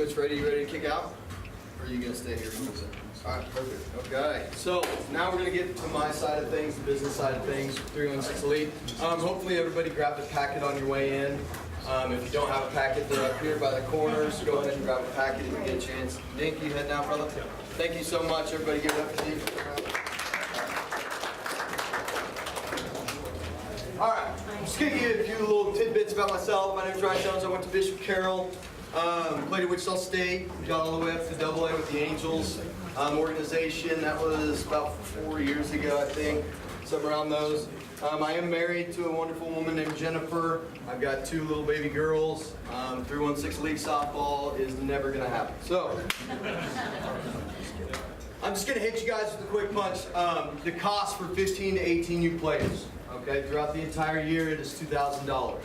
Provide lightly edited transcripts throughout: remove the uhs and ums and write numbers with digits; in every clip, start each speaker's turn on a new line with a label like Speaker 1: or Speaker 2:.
Speaker 1: Coach ready? You ready to kick out? Or are you going to stay here for a bit? All right, perfect. Okay, so now we're going to get to my side of things, the business side of things, 316 Elite. Hopefully everybody grabbed a packet on your way in. If you don't have a packet, they're up here by the corners. Go ahead and grab a packet if you get a chance. Nick, you head now, brother? Thank you so much. Everybody give it up for Nick. All right, I'm just going to give you a few little tidbits about myself. My name is Ryan Jones. I went to Bishop Carroll, played at Wichita State, got all the way up to AA with the Angels organization. That was about 4 years ago, I think, somewhere around those. I am married to a wonderful woman named Jennifer. I've got 2 little baby girls. 316 League softball is never going to happen. So, I'm just going to hit you guys with a quick punch. The cost for 15 to 18U players. Okay, throughout the entire year, it is $2,000.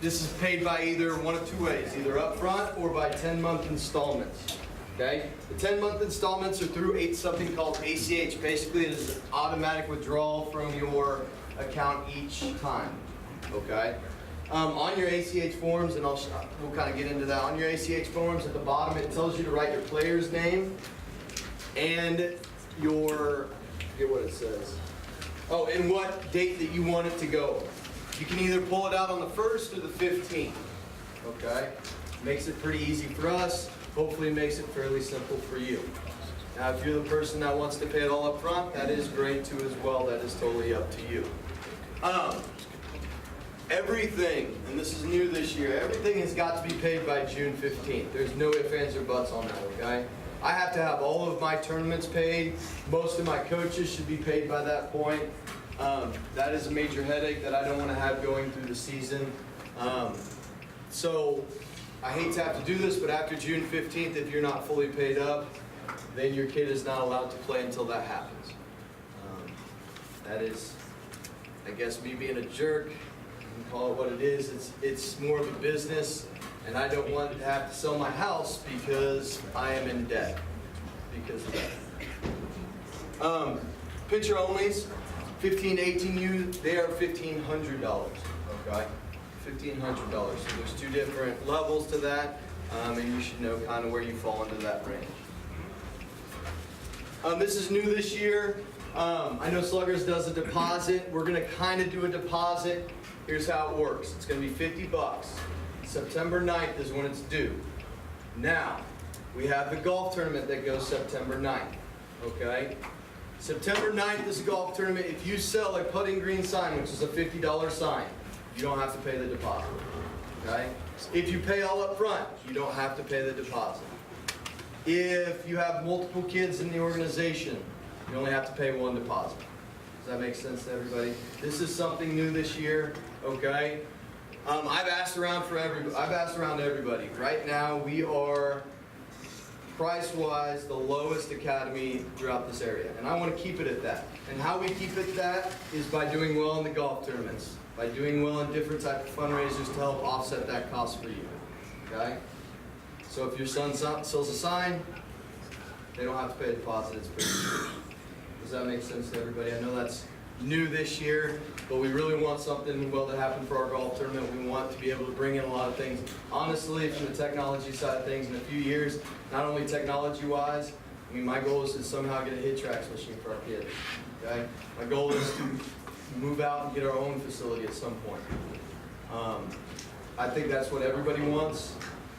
Speaker 1: This is paid by either one of 2 ways, either up front or by 10-month installments. Okay, the 10-month installments are through something called ACH. Basically, it is an automatic withdrawal from your account each time. Okay, on your ACH forms, and we'll kind of get into that. On your ACH forms, at the bottom, it tells you to write your player's name and your, I forget what it says. Oh, and what date that you want it to go. You can either pull it out on the 1st or the 15th. Okay? Makes it pretty easy for us. Hopefully it makes it fairly simple for you. Now, if you're the person that wants to pay it all up front, that is great too as well. That is totally up to you. Everything, and this is new this year, everything has got to be paid by June 15th. There's no ifs, ands, or buts on that, okay? I have to have all of my tournaments paid. Most of my coaches should be paid by that point. That is a major headache that I don't want to have going through the season. So I hate to have to do this, but after June 15th, if you're not fully paid up, then your kid is not allowed to play until that happens. That is, I guess, me being a jerk. You can call it what it is. It's more of a business. And I don't want to have to sell my house because I am in debt because of that. Pitcher onlys, 15 to 18U, they are $1,500, okay? $1,500. So there's 2 different levels to that, and you should know kind of where you fall into that range. This is new this year. I know Sluggers does a deposit. We're going to kind of do a deposit. Here's how it works. It's going to be $50. September 9th is when it's due. Now, we have the golf tournament that goes September 9th, okay? September 9th is a golf tournament. If you sell a putting green sign, which is a $50 sign, you don't have to pay the deposit, okay? If you pay all up front, you don't have to pay the deposit. If you have multiple kids in the organization, you only have to pay 1 deposit. Does that make sense to everybody? This is something new this year, okay? I've asked around everybody. Right now, we are price-wise the lowest academy throughout this area, and I want to keep it at that. And how we keep it at that is by doing well in the golf tournaments, by doing well in different types of fundraisers to help offset that cost for you. Okay? So if your son sells a sign, they don't have to pay a deposit. It's pretty cheap. Does that make sense to everybody? I know that's new this year, but we really want something well to happen for our golf tournament. We want to be able to bring in a lot of things. Honestly, from the technology side of things, in a few years, not only technology-wise, I mean, my goal is to somehow get a HitTrax machine for our kids. Okay? My goal is to move out and get our own facility at some point. I think that's what everybody wants,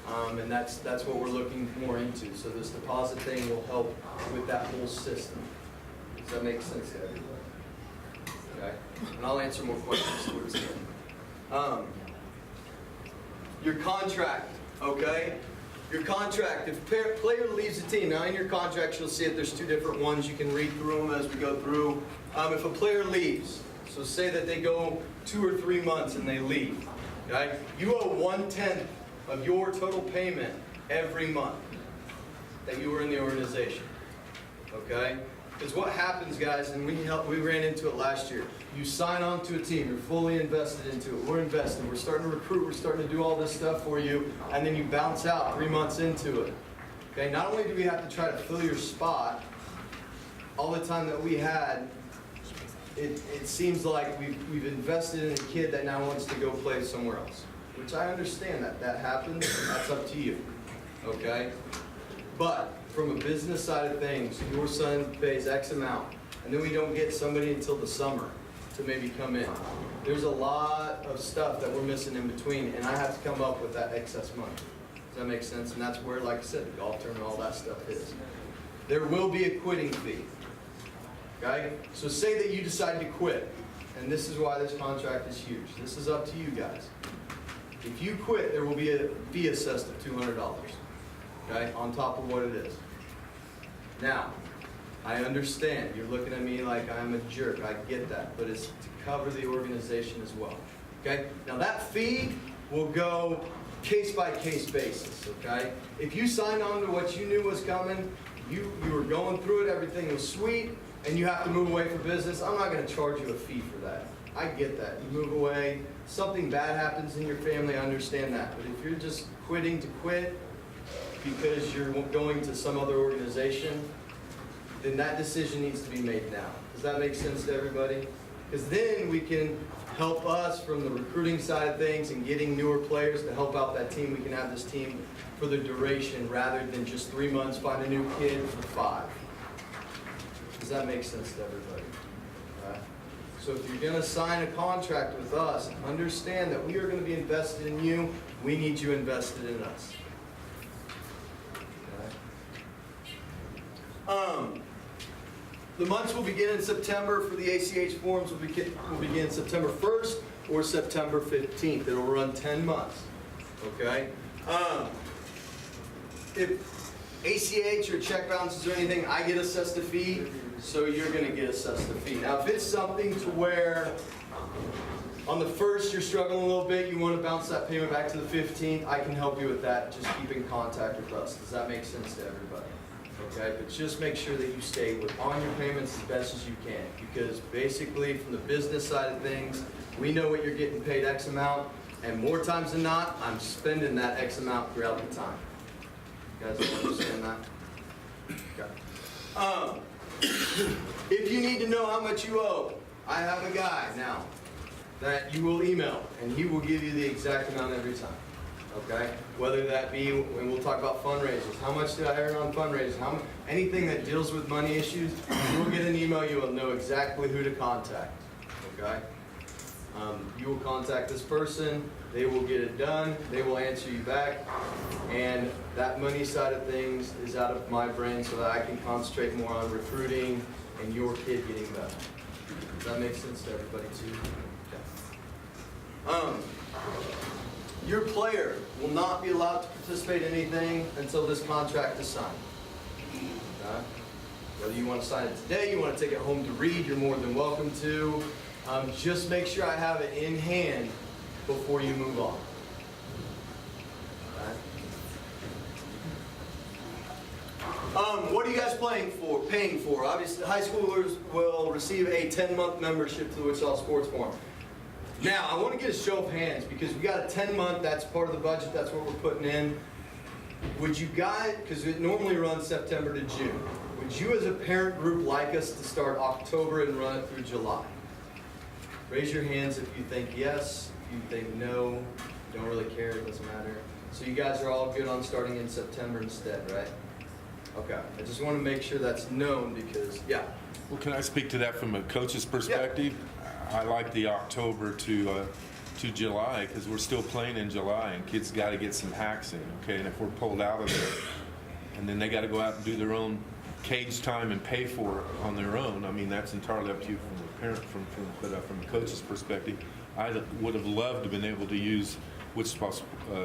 Speaker 1: and that's what we're looking more into. So this deposit thing will help with that whole system. Does that make sense to everybody? Okay. And I'll answer more questions towards the end. Your contract, okay? Your contract, if a player leaves the team, now in your contract you'll see it, there's 2 different ones. You can read through them as we go through. If a player leaves, so say that they go 2 or 3 months and they leave, okay? You owe 1/10 of your total payment every month that you were in the organization, okay? Because what happens, guys, and we ran into it last year, you sign on to a team, you're fully invested into it, we're invested, we're starting to recruit, we're starting to do all this stuff for you, and then you bounce out 3 months into it. Okay, not only do we have to try to fill your spot, all the time that we had, it seems like we've invested in a kid that now wants to go play somewhere else. which I understand that happens, and that's up to you, okay? But from a business side of things, your son pays X amount, and then we don't get somebody until the summer to maybe come in. There's a lot of stuff that we're missing in between, and I have to come up with that excess money. Does that make sense? And that's where, like I said, the golf tournament, all that stuff is. There will be a quitting fee, okay? So say that you decide to quit, and this is why this contract is huge. This is up to you guys. If you quit, there will be a fee assessed of $200, okay, on top of what it is. Now, I understand. You're looking at me like I'm a jerk. I get that. But it's to cover the organization as well. Okay? Now, that fee will go case-by-case basis. Okay? If you signed on to what you knew was coming, you were going through it, everything was sweet, and you have to move away for business, I'm not going to charge you a fee for that. I get that. You move away, something bad happens in your family, I understand that. But if you're just quitting to quit because you're going to some other organization, then that decision needs to be made now. Does that make sense to everybody? Because then we can help us from the recruiting side of things and getting newer players to help out that team. We can have this team for the duration rather than just 3 months, find a new kid for 5. Does that make sense to everybody? All right. So if you're going to sign a contract with us, understand that we are going to be invested in you. We need you invested in us. The months will begin in September. For the ACH forms will begin September 1st or September 15th. It'll run 10 months. Okay? If ACH or check balances or anything, I get assessed a fee, so you're going to get assessed a fee. Now, if it's something to where on the 1st you're struggling a little bit, you want to bounce that payment back to the 15th, I can help you with that. Just keep in contact with us. Does that make sense to everybody? Okay, but just make sure that you stay on your payments as best as you can, because basically from the business side of things, we know what you're getting paid X amount, and more times than not, I'm spending that X amount throughout the time. You guys understand that? Okay. If you need to know how much you owe, I have a guy now that you will email, and he will give you the exact amount every time. Okay, whether that be, when we'll talk about fundraisers, how much did I earn on fundraisers, anything that deals with money issues, you will get an email, you will know exactly who to contact. Okay, you will contact this person, they will get it done, they will answer you back, and that money side of things is out of my brain so that I can concentrate more on recruiting and your kid getting better. Does that make sense to everybody too? Okay. Your player will not be allowed to participate in anything until this contract is signed. Okay? Whether you want to sign it today, you want to take it home to read, you're more than welcome to. Just make sure I have it in hand before you move on. Okay? What are you guys paying for? Obviously, high schoolers will receive a 10-month membership to the Wichita Sports Forum. Now, I want to get a show of hands because we got a 10-month, that's part of the budget, that's what we're putting in. Would you guys, because it normally runs September to June, would you as a parent group like us to start October and run it through July? Raise your hands if you think yes, if you think no, don't really care, it doesn't matter. So you guys are all good on starting in September instead, right? Okay, I just want to make sure that's known because, yeah.
Speaker 2: Well, can I speak to that from a coach's perspective? Yeah. I like the October to July because we're still playing in July and kids got to get some hacks in, okay? And if we're pulled out of there and then they got to go out and do their own cage time and pay for it on their own, I mean, that's entirely up to you from the parent, from the coach's perspective. I would have loved to have been able to use Wichita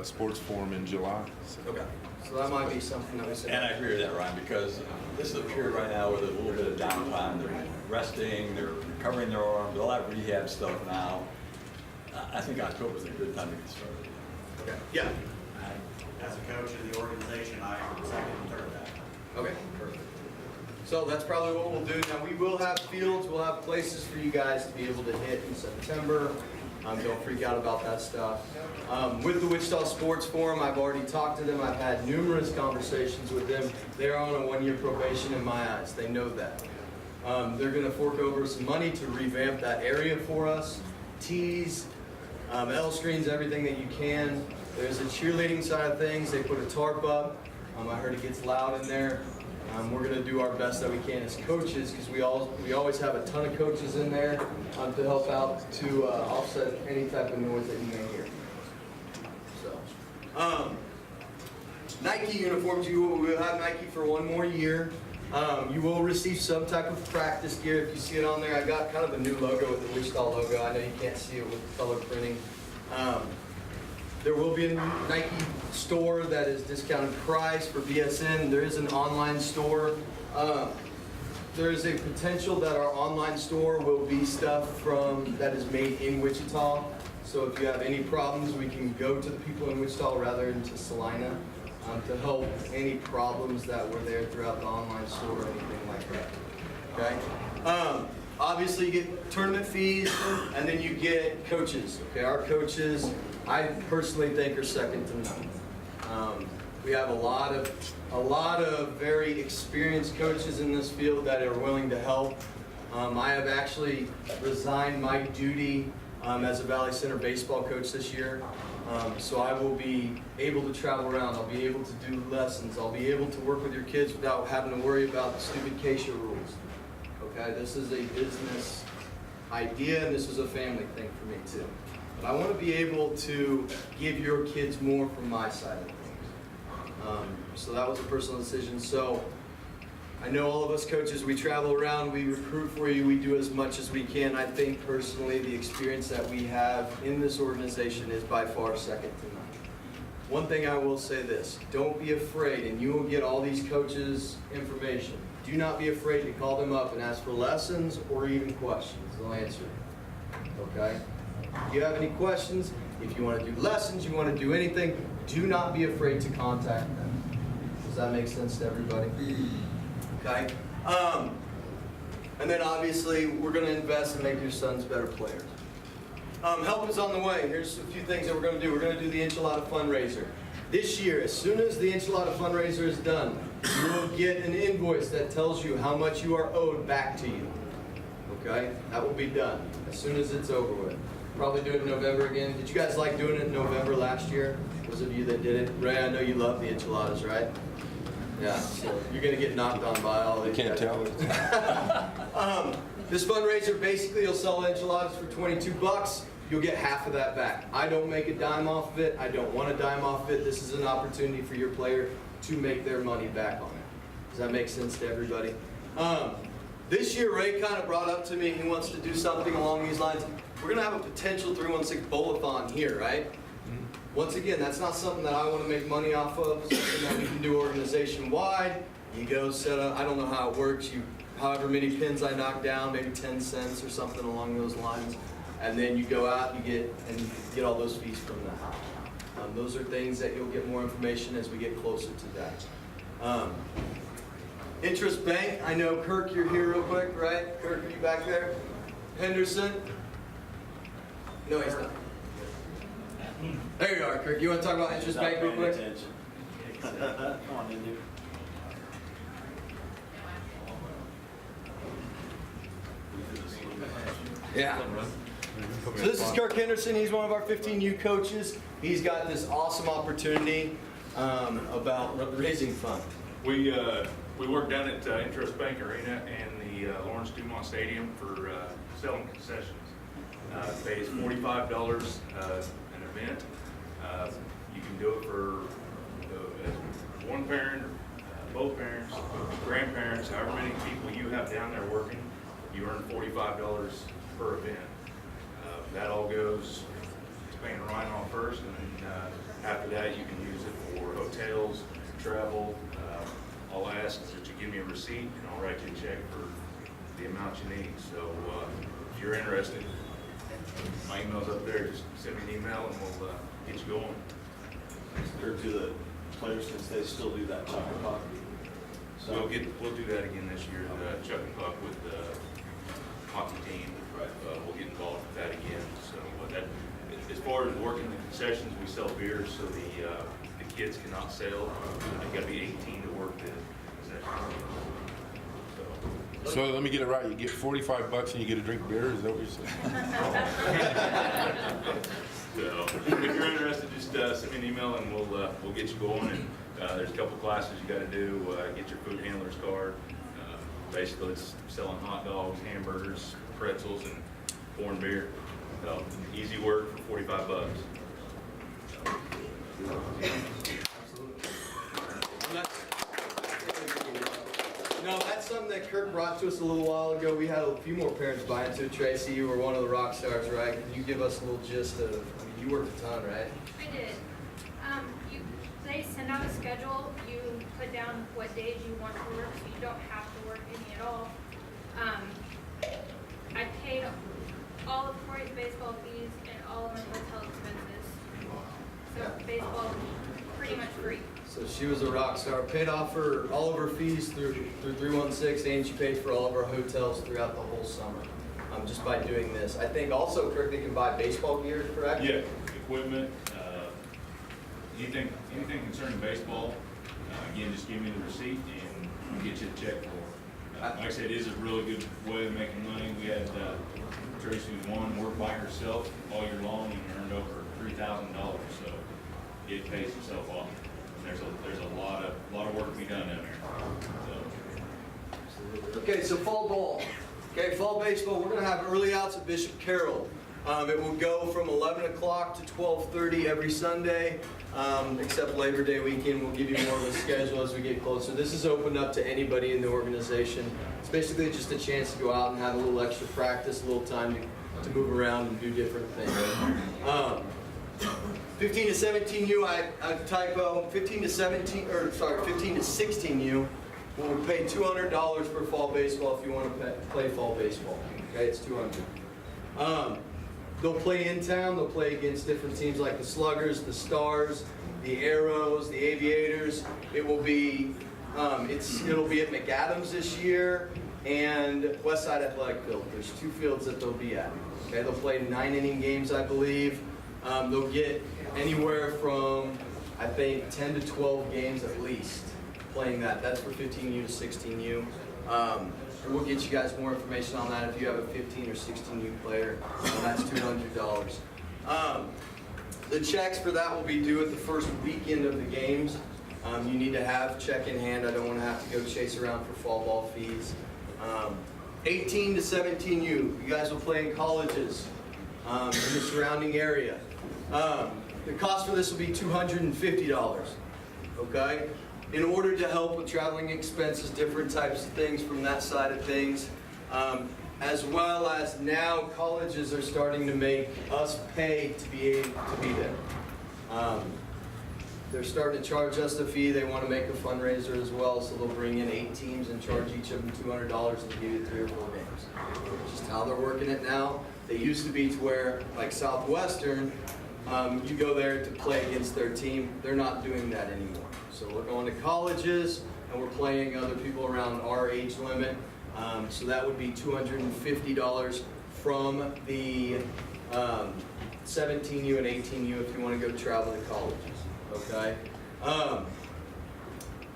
Speaker 2: Sports Forum in July.
Speaker 1: So. Okay. So that might be something that we said.
Speaker 3: And I agree with that, Ryan, because this is a period right now where there's a little bit of downtime. They're resting, they're recovering their arms, all that rehab stuff now. I think October is a good time to get started.
Speaker 1: Okay. Yeah.
Speaker 4: As a coach of the organization, I second and third that.
Speaker 1: Okay. Perfect. So that's probably what we'll do. Now we will have fields, we'll have places for you guys to be able to hit in September. Don't freak out about that stuff. With the Wichita Sports Forum, I've already talked to them. I've had numerous conversations with them. They're on a 1-year probation in my eyes. They know that. They're going to fork over some money to revamp that area for us. Tees, L screens, everything that you can. There's a cheerleading side of things. They put a tarp up. I heard it gets loud in there. We're going to do our best that we can as coaches because we always have a ton of coaches in there to help out to offset any type of noise that you may hear. So, Nike uniforms, you will have Nike for one more year. You will receive some type of practice gear. If you see it on there, I got kind of a new logo with the Wichita logo. I know you can't see it with color printing. There will be a Nike store that is discounted price for BSN. There is an online store. There is a potential that our online store will be stuff that is made in Wichita. So if you have any problems, we can go to the people in Wichita rather than to Salina to help any problems that were there throughout the online store or anything like that. Okay. Obviously, you get tournament fees, and then you get coaches. Okay, our coaches, I personally think, are second to none. We have a lot of very experienced coaches in this field that are willing to help. I have actually resigned my duty as a Valley Center baseball coach this year. So I will be able to travel around. I'll be able to do lessons. I'll be able to work with your kids without having to worry about the stupid CASHA rules. Okay, this is a business idea, and this is a family thing for me too. But I want to be able to give your kids more from my side of things. So that was a personal decision. So I know all of us coaches, we travel around, we recruit for you, we do as much as we can. I think personally the experience that we have in this organization is by far second to none. One thing I will say this, don't be afraid, and you will get all these coaches' information. Do not be afraid to call them up and ask for lessons or even questions. They'll answer. Okay? If you have any questions, if you want to do lessons, you want to do anything, do not be afraid to contact them. Does that make sense to everybody? Okay? And then obviously, we're going to invest and make your sons better players. Help is on the way. Here's a few things that we're going to do. We're going to do the Enchilada fundraiser. This year, as soon as the Enchilada fundraiser is done, you will get an invoice that tells you how much you are owed back to you. Okay? That will be done as soon as it's over with. Probably do it in November again. Did you guys like doing it in November last year? Those of you that did it. Ray, I know you love the enchiladas, right? Yeah, so you're going to get knocked on by all these
Speaker 2: Can't
Speaker 1: guys.
Speaker 2: tell.
Speaker 1: This fundraiser, basically, you'll sell enchiladas for $22. You'll get half of that back. I don't make a dime off of it. I don't want a dime off of it. This is an opportunity for your player to make their money back on it. Does that make sense to everybody? This year, Ray kind of brought up to me he wants to do something along these lines. We're going to have a potential 316 bowl-a-thon here, right? Once again, that's not something that I want to make money off of, something that we can do organization-wide. You go set up, I don't know how it works, however many pins I knock down, maybe 10 cents or something along those lines. And then you go out and you get all those fees from that. Those are things that you'll get more information as we get closer to that. Interest Bank, I know Kirk, you're here real quick, right? Kirk, are you back there? Henderson? No, he's not. There you are, Kirk. You want to talk about Interest Bank real quick?
Speaker 4: Come on, Indy.
Speaker 1: Yeah. So this is Kirk Henderson. He's one of our 15U coaches. He's got this awesome opportunity about raising funds.
Speaker 5: We work down at Interest Bank Arena and the Lawrence Dumont Stadium for selling concessions. Pays $45 an event. You can do it for one parent, both parents, grandparents, however many people you have down there working. You earn $45 per event. That all goes to paying Ryan off first, and then after that you can use it for hotels, travel. I'll ask that you give me a receipt, and I'll write you a check for the amount you need. So if you're interested, my email's up there. Just send me an email, and we'll get you going.
Speaker 6: Or do the players, since they still do that chuck and puck? So
Speaker 5: We'll do that again this year. The chuck and puck with the hockey team. We'll get involved with that again. So as far as working the concessions, we sell beers, so the kids cannot sell. They got to be 18 to work the concessions.
Speaker 2: So let me get it right. You get $45 and you get a drink of beer. Is that what you're saying?
Speaker 5: So if you're interested, just send me an email and we'll get you going. And there's a couple classes you got to do. Get your food handler's card. Basically, it's selling hot dogs, hamburgers, pretzels, and pouring beer. So easy work for 45 bucks.
Speaker 1: No, that's something that Kirk brought to us a little while ago. We had a few more parents buy into it. Tracy, you were one of the rock stars, right? Can you give us a little gist of, I mean, you worked a ton, right?
Speaker 7: I did. They send out a schedule. You put down what days you want to work, so you don't have to work any at all. I paid all of Corey's baseball fees and all of my hotel expenses. So baseball, pretty much free.
Speaker 1: So she was a rock star. Paid off her all of her fees through 316, and she paid for all of our hotels throughout the whole summer, just by doing this. I think also, Kirk, they can buy baseball gear, correct?
Speaker 5: Yeah, equipment, anything concerning baseball, again, just give me the receipt and I'll get you a check for it. Like I said, it is a really good way of making money. We had Tracy work by herself all year long and earned over $3,000, so it pays itself off. There's a lot of work to be done down there. So.
Speaker 1: Okay, so fall ball. Okay, fall baseball, we're gonna have early outs at Bishop Carroll. It will go from 11 o'clock to 12:30 every Sunday, except Labor Day weekend. We'll give you more of a schedule as we get closer. This is open up to anybody in the organization. It's basically just a chance to go out and have a little extra practice, a little time to move around and do different things. 15 to 17U, I typo, 15 to 16U, we'll pay $200 for fall baseball if you want to play fall baseball. Okay, it's $200. They'll play in town, they'll play against different teams like the Sluggers, the Stars, the Arrows, the Aviators. It will be, it'll be at McAdams this year and Westside Athletic Field. There's two fields that they'll be at. Okay, they'll play 9-inning games, I believe. They'll get anywhere from, I think, 10 to 12 games at least playing that. That's for 15U to 16U. And we'll get you guys more information on that if you have a 15 or 16U player. That's $200. The checks for that will be due at the first weekend of the games. You need to have check in hand. I don't want to have to go chase around for fall ball fees. 18 to 17U, you guys will play in colleges in the surrounding area. The cost for this will be $250, okay? In order to help with traveling expenses, different types of things from that side of things, as well as now colleges are starting to make us pay to be able to be there. They're starting to charge us a fee. They want to make a fundraiser as well, so they'll bring in 8 teams and charge each of them $200 and give you 3 or 4 games. Just how they're working it now. They used to be to where, like Southwestern, you go there to play against their team. They're not doing that anymore. So we're going to colleges and we're playing other people around our age limit. So that would be $250 from the 17U and 18U if you want to go travel to colleges. Okay.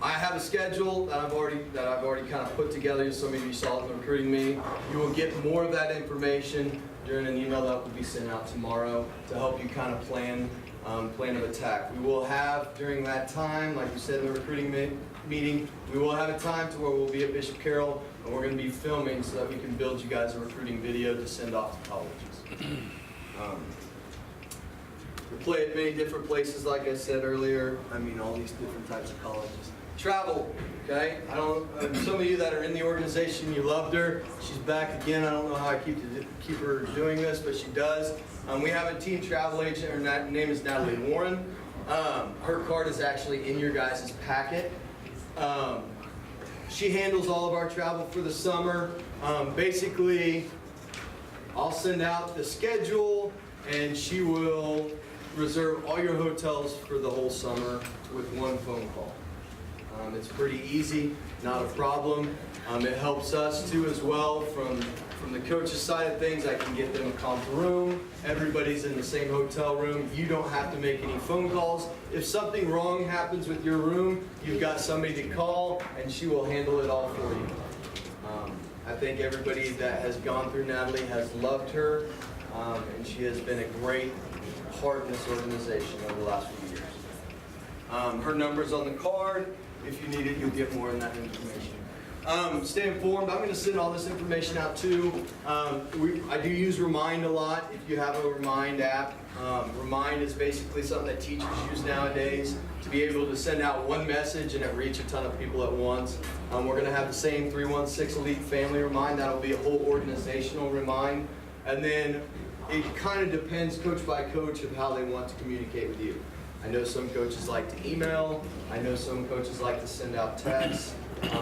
Speaker 1: I have a schedule that I've already kind of put together. Some of you saw it in the recruiting meeting. You will get more of that information during an email that will be sent out tomorrow to help you kind of plan of attack. We will have during that time, like we said in the recruiting meeting, we will have a time to where we'll be at Bishop Carroll and we're going to be filming so that we can build you guys a recruiting video to send off to colleges. We play at many different places, like I said earlier. I mean, all these different types of colleges. Travel, okay? Some of you that are in the organization, you loved her. She's back again. I don't know how I keep her doing this, but she does. We have a team travel agent. Her name is Natalie Warren. Her card is actually in your guys' packet. She handles all of our travel for the summer. Basically, I'll send out the schedule, and she will reserve all your hotels for the whole summer with one phone call. It's pretty easy, not a problem. It helps us too as well from the coach's side of things. I can get them a comp room. Everybody's in the same hotel room. You don't have to make any phone calls. If something wrong happens with your room, you've got somebody to call and she will handle it all for you. I think everybody that has gone through Natalie has loved her, and she has been a great part in this organization over the last few years. Her number's on the card. If you need it, you'll get more in that information. Stay informed. I'm going to send all this information out too. I do use Remind a lot. If you have a Remind app, Remind is basically something that teachers use nowadays to be able to send out one message and it reach a ton of people at once. We're going to have the same 316 Elite Family Remind. That'll be a whole organizational remind. And then it kind of depends coach by coach of how they want to communicate with you. I know some coaches like to email. I know some coaches like to send out texts.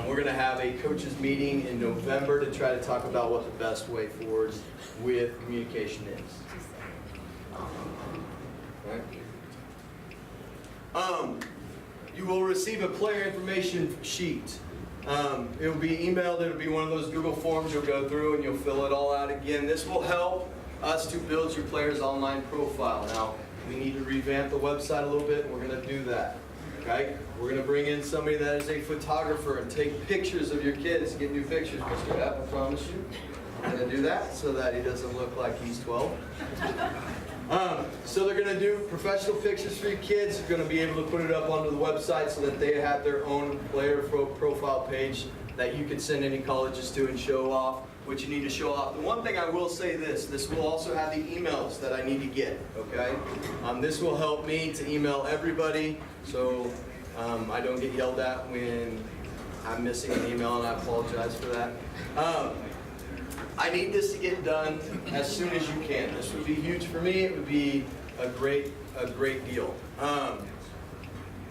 Speaker 1: We're going to have a coaches meeting in November to try to talk about what the best way forward with communication is. Okay. You will receive a player information sheet. It will be emailed. It will be one of those Google forms you'll go through and you'll fill it all out again. This will help us to build your player's online profile. Now, we need to revamp the website a little bit. We're going to do that. Okay? We're going to bring in somebody that is a photographer and take pictures of your kids, get new pictures, Mr. Epp, I promise you. We're going to do that so that he doesn't look like he's 12. So they're going to do professional pictures for your kids. They're going to be able to put it up onto the website so that they have their own player profile page that you can send any colleges to and show off what you need to show off. The one thing I will say this will also have the emails that I need to get, okay? This will help me to email everybody so I don't get yelled at when I'm missing an email, and I apologize for that. I need this to get done as soon as you can. This would be huge for me. It would be a great deal.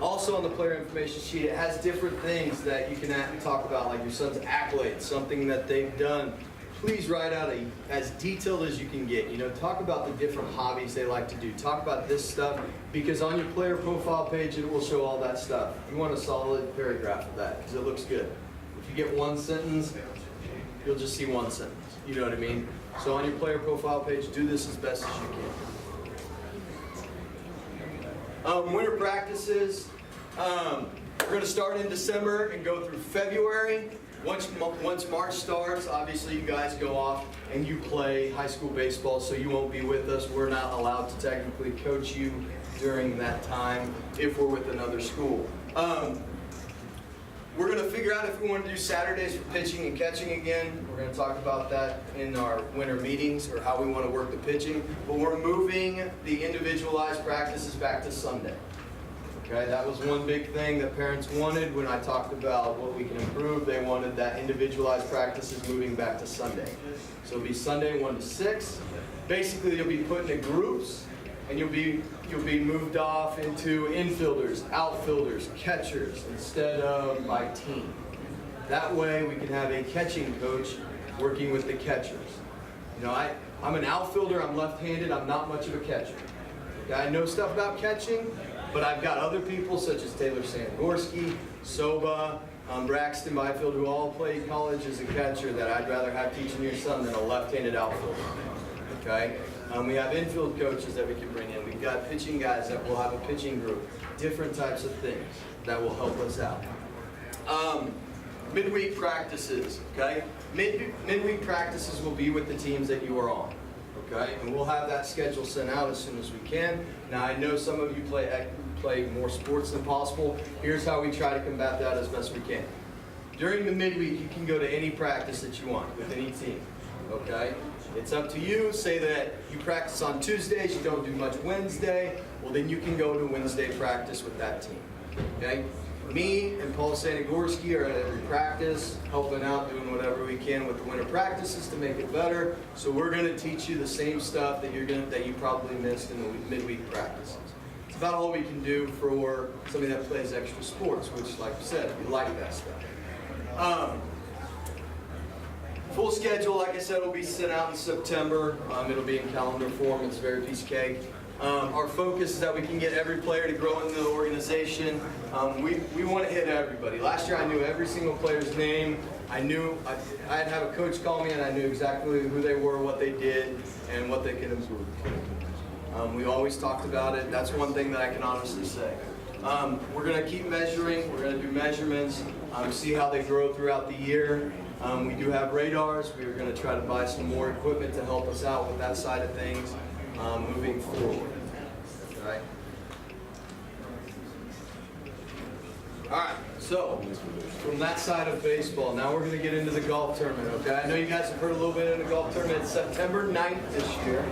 Speaker 1: Also on the player information sheet, it has different things that you can talk about, like your son's accolades, something that they've done. Please write out as detailed as you can get. You know, talk about the different hobbies they like to do. Talk about this stuff, because on your player profile page, it will show all that stuff. You want a solid paragraph of that, because it looks good. If you get one sentence, you'll just see one sentence. You know what I mean? So on your player profile page, do this as best as you can. Winter practices, we're going to start in December and go through February. Once March starts, obviously you guys go off and you play high school baseball, so you won't be with us. We're not allowed to technically coach you during that time if we're with another school. We're going to figure out if we want to do Saturdays for pitching and catching again. We're going to talk about that in our winter meetings, or how we want to work the pitching. But we're moving the individualized practices back to Sunday. Okay, that was one big thing that parents wanted when I talked about what we can improve. They wanted that individualized practices moving back to Sunday. So it'll be Sunday 1 to 6. Basically, you'll be put into groups, and you'll be moved off into infielders, outfielders, catchers, instead of by team. That way we can have a catching coach working with the catchers. You know, I'm an outfielder, I'm left-handed, I'm not much of a catcher. Okay, I know stuff about catching, but I've got other people such as Taylor Sandgorski, Soba, Braxton Byfield, who all played college as a catcher, that I'd rather have teaching your son than a left-handed outfielder. Okay? We have infield coaches that we can bring in. We've got pitching guys that will have a pitching group. Different types of things that will help us out. Midweek practices, okay? Midweek practices will be with the teams that you are on, okay? And we'll have that schedule sent out as soon as we can. Now, I know some of you play more sports than possible. Here's how we try to combat that as best we can. During the midweek, you can go to any practice that you want with any team, okay? It's up to you. Say that you practice on Tuesdays, you don't do much Wednesday, well then you can go to Wednesday practice with that team, okay? Me and Paul Sandgorski are at every practice, helping out, doing whatever we can with the winter practices to make it better. So we're going to teach you the same stuff that you probably missed in the midweek practices. It's about all we can do for somebody that plays extra sports, which, like I said, we like that stuff. Full schedule, like I said, will be sent out in September. It'll be in calendar form. It's a very piece of cake. Our focus is that we can get every player to grow in the organization. We want to hit everybody. Last year I knew every single player's name. I'd have a coach call me and I knew exactly who they were, what they did, and what they could improve. We always talked about it. That's one thing that I can honestly say. We're going to keep measuring. We're going to do measurements, see how they grow throughout the year. We do have radars. We're going to try to buy some more equipment to help us out with that side of things moving forward. right? All right, so from that side of baseball, now we're going to get into the golf tournament, okay? I know you guys have heard a little bit of the golf tournament. It's September 9th this year.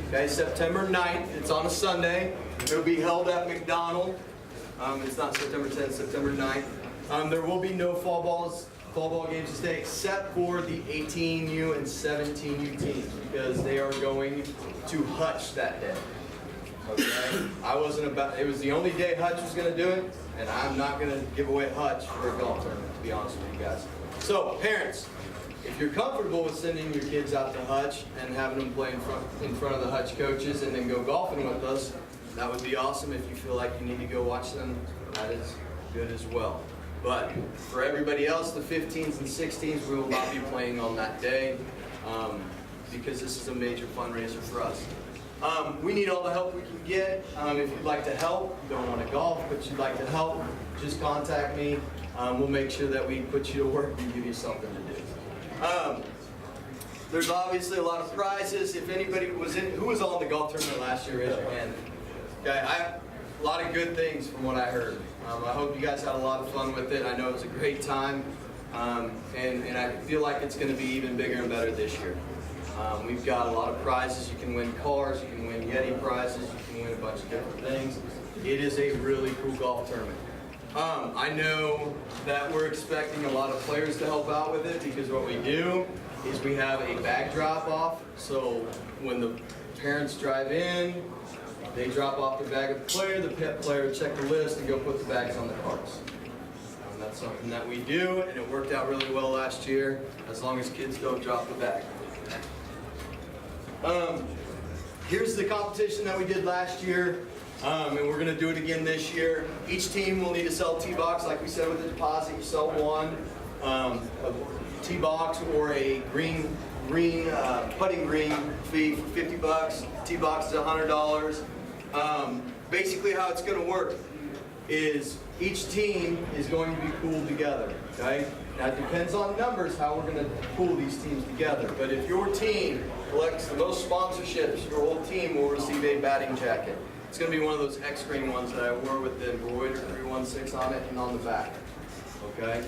Speaker 1: Okay, September 9th. It's on a Sunday. It'll be held at McDonald. It's not September 10th, September 9th. There will be no fall ball games this day except for the 18U and 17U teams because they are going to Hutch that day. Okay, it was the only day Hutch was going to do it, and I'm not going to give away Hutch for a golf tournament, to be honest with you guys. So, parents, if you're comfortable with sending your kids out to Hutch and having them play in front of the Hutch coaches and then go golfing with us, that would be awesome. If you feel like you need to go watch them, that is good as well. But for everybody else, the 15s and 16s, we will not be playing on that day because this is a major fundraiser for us. We need all the help we can get. If you'd like to help, you don't want to golf, but you'd like to help, just contact me. We'll make sure that we put you to work and give you something to do. There's obviously a lot of prizes. If anybody who was on the golf tournament last year, raise your hand. Okay, a lot of good things from what I heard. I hope you guys had a lot of fun with it. I know it was a great time, and I feel like it's going to be even bigger and better this year. We've got a lot of prizes. You can win cars, you can win Yeti prizes, you can win a bunch of different things. It is a really cool golf tournament. I know that we're expecting a lot of players to help out with it because what we do is we have a bag drop off. So when the parents drive in, they drop off the bag of the player, the pet player check the list and go put the bags on the carts. And that's something that we do, and it worked out really well last year, as long as kids don't drop the bag. Here's the competition that we did last year, and we're going to do it again this year. Each team will need to sell a tee box, like we said with the deposit. You sell one, a tee box or a putting green fee for $50. Tee box is $100. Basically, how it's going to work is each team is going to be pooled together. Okay. Now it depends on numbers how we're going to pool these teams together. But if your team collects the most sponsorships, your whole team will receive a batting jacket. It's going to be one of those X-Screen ones that I wore with the embroidered 316 on it and on the back. Okay?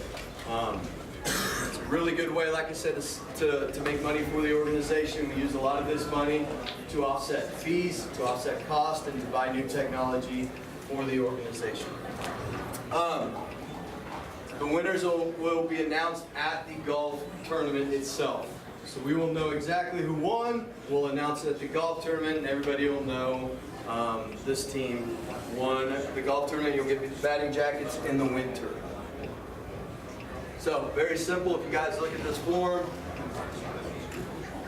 Speaker 1: It's a really good way, like I said, to make money for the organization. We use a lot of this money to offset fees, to offset cost, and to buy new technology for the organization. The winners will be announced at the golf tournament itself. So we will know exactly who won. We'll announce it at the golf tournament, and everybody will know this team won the golf tournament. You'll get batting jackets in the winter. So very simple. If you guys look at this form,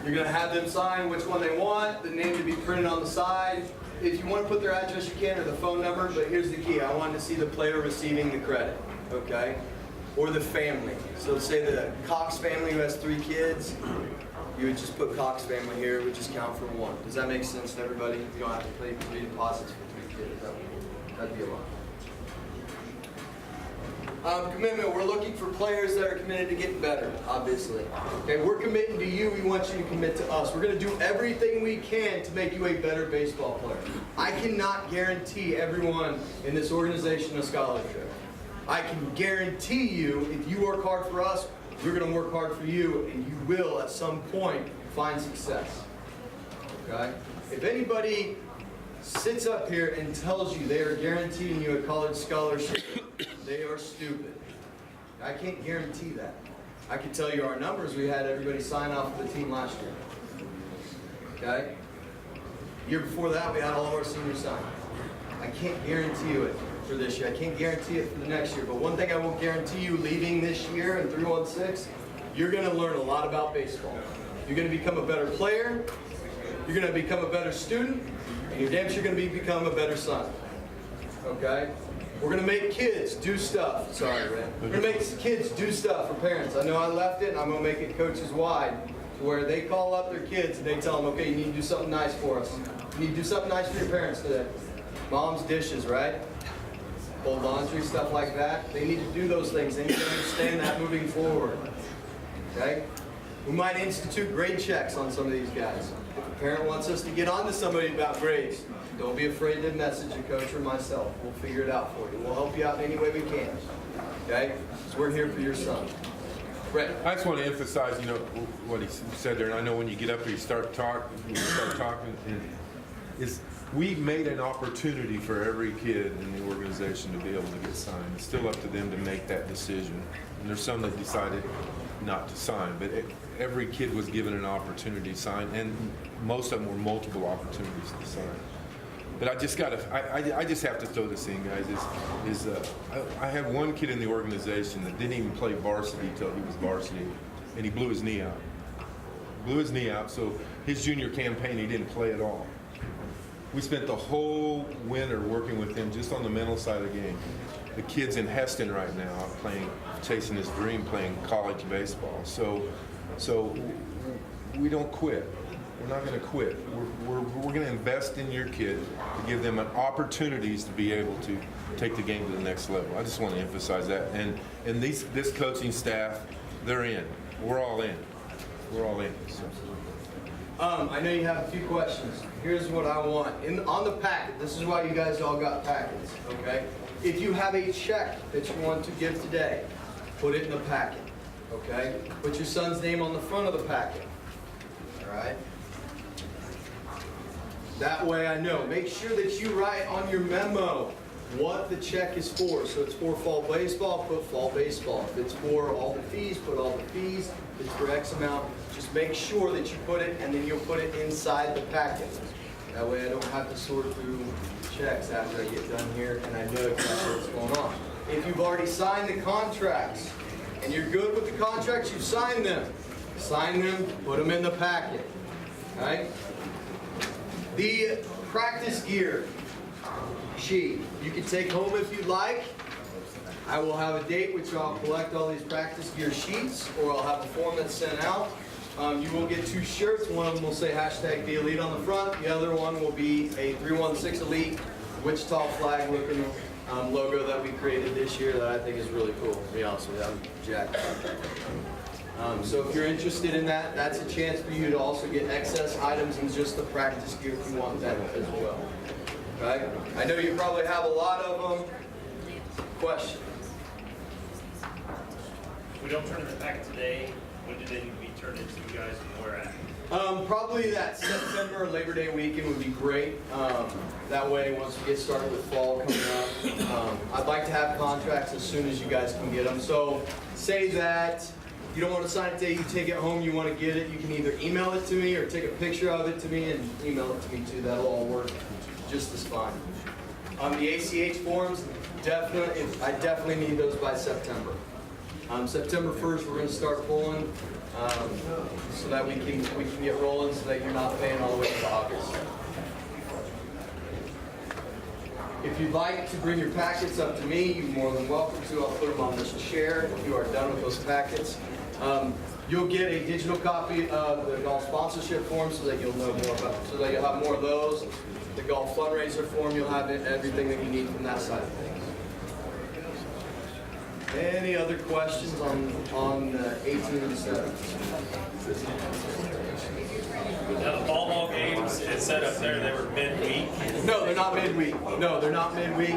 Speaker 1: you're going to have them sign which one they want, the name to be printed on the side. If you want to put their address, you can, or the phone number, but here's the key. I want to see the player receiving the credit, okay? Or the family. So say the Cox family who has 3 kids, you would just put Cox family here. It would just count for 1. Does that make sense to everybody? You don't have to pay 3 deposits for 3 kids. That'd be a lot. Commitment. We're looking for players that are committed to getting better, obviously. Okay, we're committing to you. We want you to commit to us. We're going to do everything we can to make you a better baseball player. I cannot guarantee everyone in this organization a scholarship. I can guarantee you, if you work hard for us, we're going to work hard for you, and you will, at some point, find success. Okay? If anybody sits up here and tells you they are guaranteeing you a college scholarship, they are stupid. I can't guarantee that. I can tell you our numbers. We had everybody sign off for the team last year. Okay? Year before that, we had all of our seniors sign. I can't guarantee you it for this year. I can't guarantee it for the next year. But one thing I will guarantee you leaving this year in 316, you're going to learn a lot about baseball. You're going to become a better player. You're going to become a better student. And you're damn sure going to become a better son. Okay? We're going to make kids do stuff. Sorry, Red. We're going to make kids do stuff for parents. I know I left it, and I'm going to make it coaches wide, to where they call up their kids and they tell them, okay, you need to do something nice for us. You need to do something nice for your parents today. Mom's dishes, right? Fold laundry, stuff like that. They need to do those things. They need to understand that moving forward. Okay? We might institute grade checks on some of these guys. If a parent wants us to get onto somebody about grades, don't be afraid to message a coach or myself. We'll figure it out for you. We'll help you out in any way we can. Okay? So we're here for your son. Brett.
Speaker 2: I just want to emphasize, what he said there, and I know when you get up here, you start talking, and is we made an opportunity for every kid in the organization to be able to get signed. It's still up to them to make that decision. And there's some that decided not to sign, but every kid was given an opportunity to sign, and most of them were multiple opportunities to sign. But I just I just have to throw this in, guys. I had one kid in the organization that didn't even play varsity till he was varsity, and he blew his knee out. So his junior campaign, he didn't play at all. We spent the whole winter working with him just on the mental side of the game. The kid's in Heston right now, chasing his dream, playing college baseball. So we don't quit. We're not going to quit. We're going to invest in your kid to give them opportunities to be able to take the game to the next level. I just want to emphasize that. And this coaching staff, they're in. We're all in. We're all in. So.
Speaker 1: I know you have a few questions. Here's what I want. On the packet, this is why you guys all got packets, okay? If you have a check that you want to give today, put it in the packet, okay? Put your son's name on the front of the packet, all right? That way I know. Make sure that you write on your memo what the check is for. So it's for fall baseball, put fall baseball. If it's for all the fees, put all the fees. If it's for X amount, just make sure that you put it, and then you'll put it inside the packet. That way I don't have to sort through checks after I get done here, and I know exactly what's going on. If you've already signed the contracts, and you're good with the contracts, you've signed them. Sign them, put them in the packet, okay? The practice gear sheet, you can take home if you'd like. I will have a date which I'll collect all these practice gear sheets, or I'll have a form that's sent out. You will get 2 shirts. One of them will say #The Elite on the front. The other one will be a 316 Elite Wichita flag looking logo that we created this year that I think is really cool, to be honest with you. I'm jacked up. So if you're interested in that, that's a chance for you to also get excess items and just the practice gear if you want that as well. Right? I know you probably have a lot of them. Questions?
Speaker 8: If we don't turn in the packet today, when do they need to be turned into you guys and where at?
Speaker 1: Probably that September Labor Day weekend would be great. That way, once we get started with fall coming up, I'd like to have contracts as soon as you guys can get them. So say that you don't want to sign it today, you take it home, you want to get it, you can either email it to me or take a picture of it to me and email it to me too. That'll all work just as fine. The ACH forms, I definitely need those by September. September 1st, we're going to start pulling so that we can get rolling so that you're not paying all the way to August. If you'd like to bring your packets up to me, you're more than welcome to. I'll put them on this chair if you are done with those packets. You'll get a digital copy of the golf sponsorship form so that you'll know more about, so that you'll have more of those. The golf fundraiser form, you'll have everything that you need from that side of things. Any other questions on 18 and 7?
Speaker 8: Now, the fall ball games, it said up there they were midweek.
Speaker 1: No, they're not midweek. No, they're not midweek.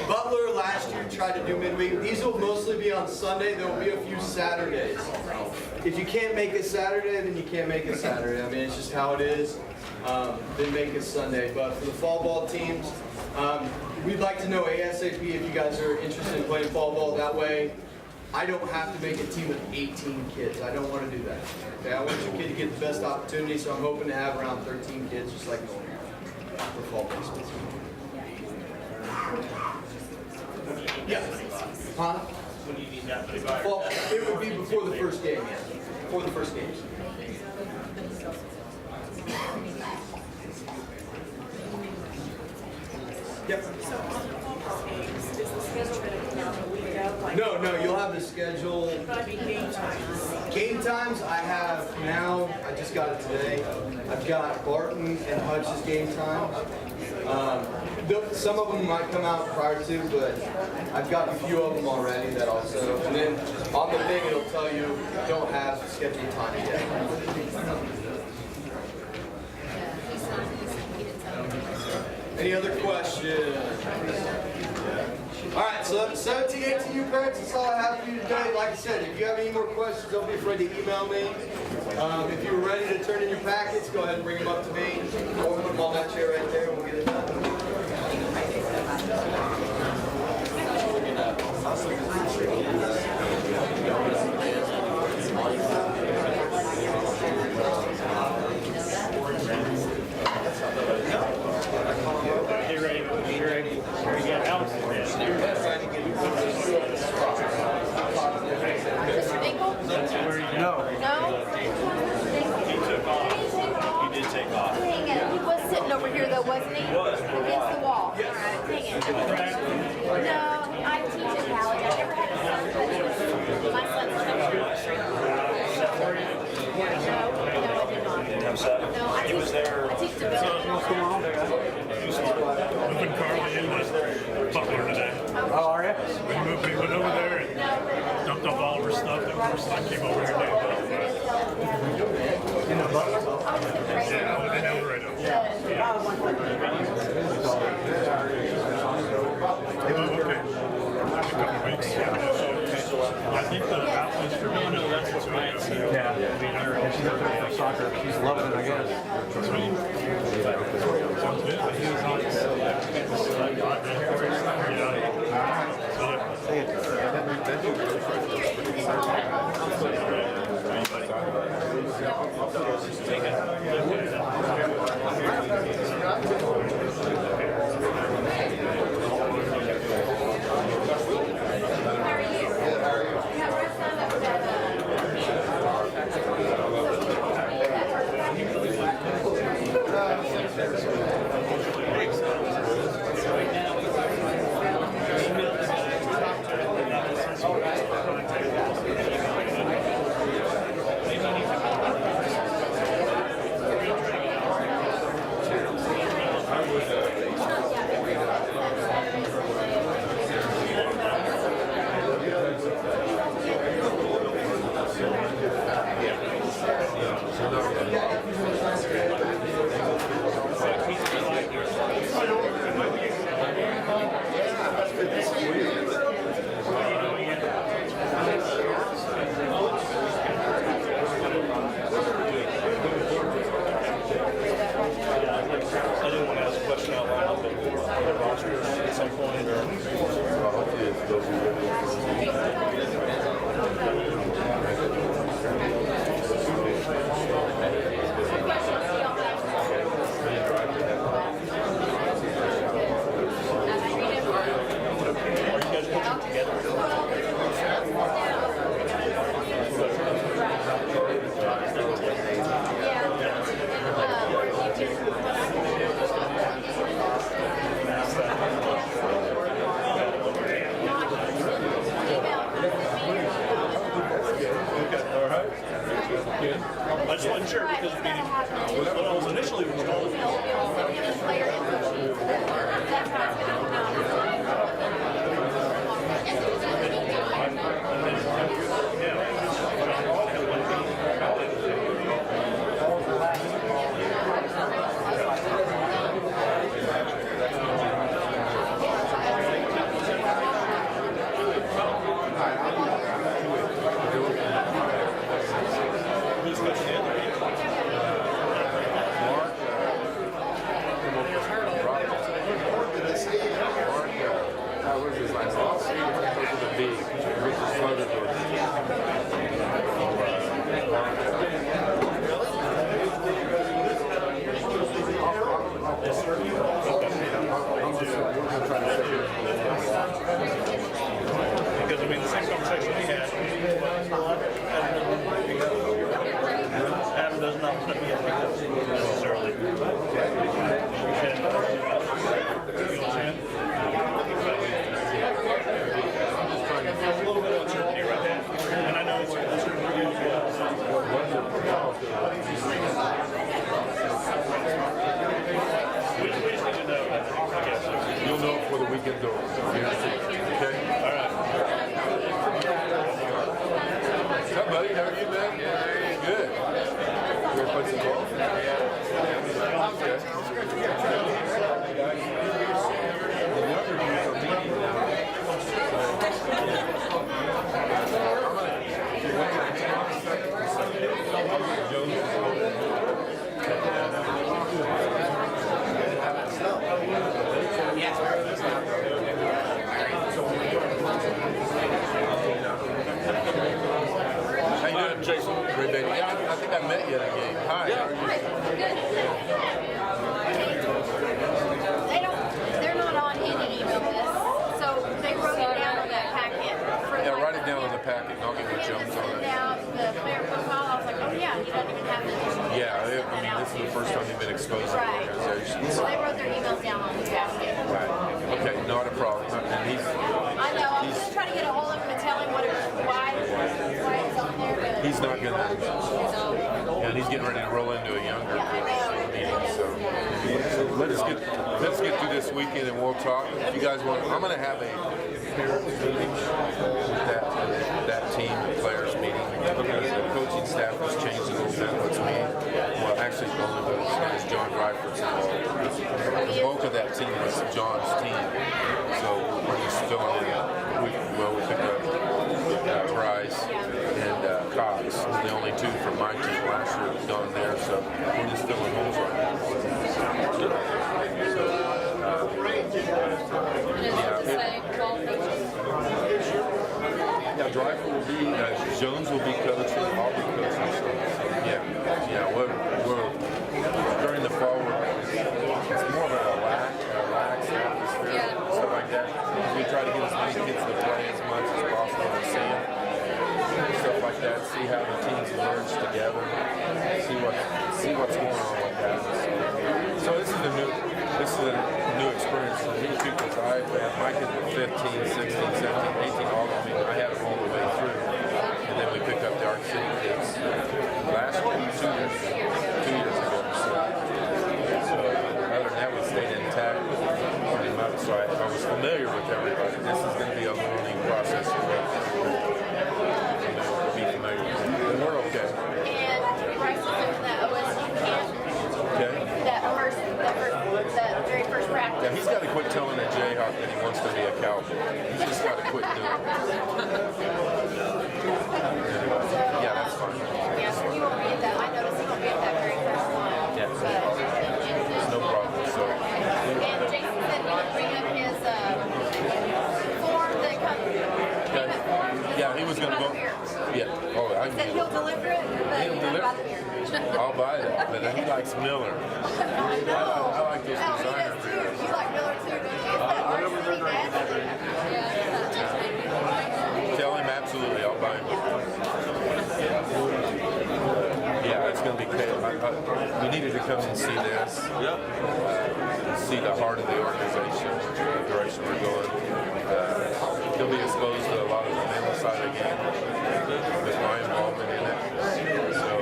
Speaker 1: Butler last year tried to do midweek. These will mostly be on Sunday. There will be a few Saturdays. If you can't make a Saturday, then you can't make a Saturday. I mean, it's just how it is. Then make a Sunday. But for the fall ball teams, we'd like to know ASAP if you guys are interested in playing fall ball. That way, I don't have to make a team with 18 kids. I don't want to do that. Okay, I want your kid to get the best opportunity, so I'm hoping to have around 13 kids, just like normal, for fall baseball. Yeah. Huh?
Speaker 8: When do you need that money by?
Speaker 1: Well, it would be before the first game, yeah. Before the first game. Yep.
Speaker 9: So on the football games, is the schedule going to come out a week out?
Speaker 1: No, you'll have the schedule.
Speaker 9: But I mean game times.
Speaker 1: Game times I have now, I just got it today. I've got Barton and Hutch's game time. Some of them might come out prior to, but I've got a few of them already that also. And then on the thing it'll tell you don't have scheduled time yet. Any other questions? All right, so 17, 18 parents, that's all I have for you today. Like I said, if you have any more questions, don't be afraid to email me. If you're ready to turn in your packets, go ahead and bring them up to me. Or put them on that chair right there and we'll get it done.
Speaker 9: No.
Speaker 8: He did take off.
Speaker 9: Dang it, he was sitting over here though, wasn't he? Against the wall. Dang it. No, I teach at college. I never had a son, but my son's No, I did not.
Speaker 8: Didn't have set.
Speaker 9: No, I teach there. I teach development.
Speaker 10: Moving Carly in with Butler today.
Speaker 1: Oh, are you?
Speaker 10: We went over there and dumped off all of her stuff. Then first I came over here and
Speaker 1: In the butler?
Speaker 10: yeah, they know right over. Oh, okay. A couple weeks. Yeah. I think the athletes for me know that's what's right.
Speaker 11: Yeah. She's up there for soccer. She's loving it, I guess.
Speaker 10: Sweet. Sounds good. He was on.
Speaker 9: How are you?
Speaker 2: you at a game. Hi. How are you?
Speaker 9: They're not on any email list, so they wrote it down on that packet.
Speaker 2: Yeah, write it down on the packet and I'll get with Jones on it.
Speaker 9: Out the player profile, I was like, oh yeah, he doesn't even have the.
Speaker 2: Yeah, I mean, this is the first time you've been exposed to the
Speaker 9: Right.
Speaker 2: organization.
Speaker 9: So they wrote their emails down on the basket.
Speaker 2: Right. Okay, not a problem. And he's,
Speaker 9: I know, I was just trying to get a hold of him and tell him why it's on there, but.
Speaker 2: he's not gonna, and he's getting ready to roll into a younger meeting, so. Let's get through this weekend and we'll talk. If you guys want, I'm gonna have a parents meeting with that team, the players meeting, because the coaching staff has changed a little bit. What's me? Well, actually, the only one is John Reiford's involved. The bulk of that team is John's team, so we're just filling in. We picked up Bryce and Cox, the only two from my team last year have gone there, so we're just filling holes right now. Yeah, Driver will be, Jones will be coaching, I'll be coaching. So, yeah, we're during the fall, it's more of a relaxed atmosphere, stuff like that. We try to get as many kids to play as much as possible and see them, stuff like that. See how the teams merge together, see what's going on with that. So this is a new experience for me too, because I had my kids were 15, 16, 17, 18, all I mean, I had them all the way through. And then we picked up the Arc City kids last year, 2 years ago. So other than that, we stayed intact pretty much. So I was familiar with everybody. This is going to be a learning process for me. Be familiar with it. And we're okay.
Speaker 9: And Bryce was in that OSU camp.
Speaker 2: Okay.
Speaker 9: That very first practice.
Speaker 2: Yeah, he's got to quit telling that Jayhawk that he wants to be a Cowboy. He's just got to quit doing it. Yeah, that's fine.
Speaker 9: Yeah, so he won't be at that. I noticed he won't be at that very first one.
Speaker 2: Yeah, there's no problem. So,
Speaker 9: And Jason said he would bring up his form that comes.
Speaker 2: okay. Yeah, he was going to go. Yeah. Oh, I
Speaker 9: He
Speaker 2: can
Speaker 9: said
Speaker 2: get
Speaker 9: he'll
Speaker 2: it.
Speaker 9: deliver it, but
Speaker 2: He'll
Speaker 9: he's
Speaker 2: deliver-
Speaker 9: about the beer.
Speaker 2: I'll buy that, but he likes Miller.
Speaker 9: I know.
Speaker 2: I like those
Speaker 9: Oh, he
Speaker 2: designer
Speaker 9: does too.
Speaker 2: beers.
Speaker 9: You like Miller too, don't you? It's that Arsenal nasty.
Speaker 2: Tell him absolutely, I'll buy him. Yeah, it's going to be good. We needed to come and see this. See the heart of the organization, the direction we're going. He'll be exposed to a lot of the mental side of the game with my involvement in it. So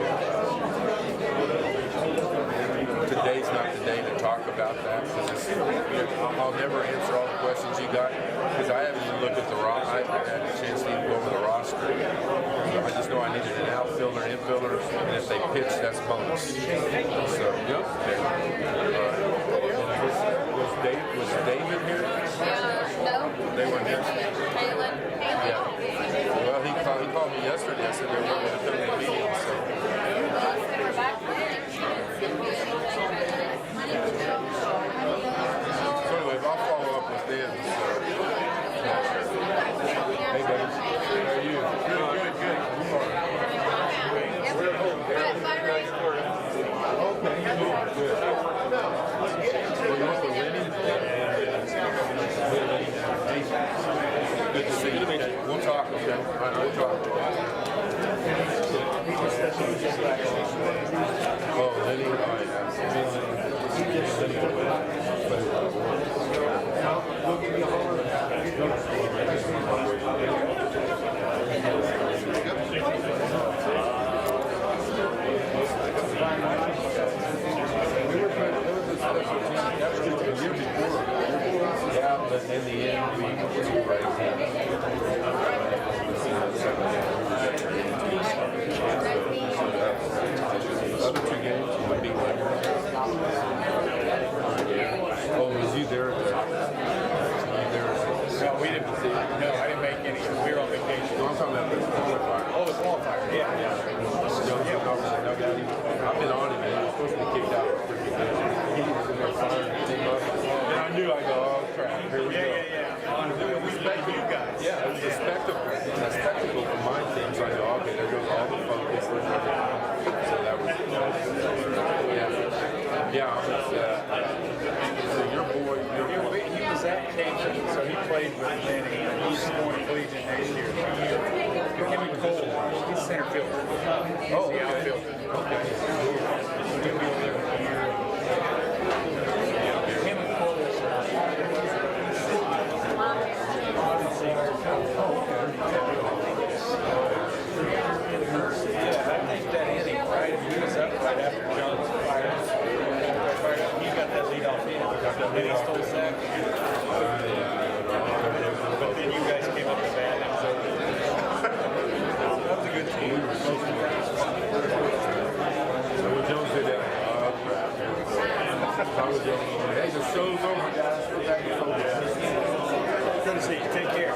Speaker 2: today's not the day to talk about that, because I'll never answer all the questions you got, because I haven't even looked at the roster. I haven't had a chance to even go over the roster. So I just know I needed an outfielder, infielder, and if they pitch, that's bonus. So, okay. Was David here?
Speaker 7: No.
Speaker 2: They weren't here?
Speaker 7: Kaylin.
Speaker 2: Yeah. Well, he called me yesterday. I said they weren't going to come to the meeting, so.
Speaker 7: They were back then.
Speaker 2: So anyway, I'll follow up with them. So. Hey, buddy. How are you? Good. Okay. Good. Well, you want the winning? Good to see you. We'll talk, okay? All right, we'll talk. Oh, Lenny, all right. We'll give you a holler. Yeah, but in the end, we were other two games, we beat Leonard. Oh, was you there?
Speaker 11: No, we didn't see. No, I didn't make any. We were on vacation.
Speaker 2: No, I'm talking about the qualifier.
Speaker 11: Oh, the qualifier. Yeah.
Speaker 2: Jones went off to the dugout. I've been on him, and he was supposed to be kicked out. He was in there firing the team up. And I knew, I go, oh crap, here we go.
Speaker 11: Yeah. We respect you guys.
Speaker 2: Yeah, it was a spectacle for my team. So I go, okay, there goes all the focus. So that was Yeah, so your boy,
Speaker 10: He was at Cajun, so he played with Manny. He's going collegiate next year. Jimmy Cole, he's center fielder. He's the outfielder. He'll be there for a year. Him and Cole. Yeah, I think that inning, right? He was up right after John's fired. He got that lead off inning. Then he stole sack. But then you guys came up to bat. And so that was a good team.
Speaker 2: so when Jones did that, I was Jones. Hey, the show's over, guys. We're back in focus.
Speaker 10: Good to see you. Take care.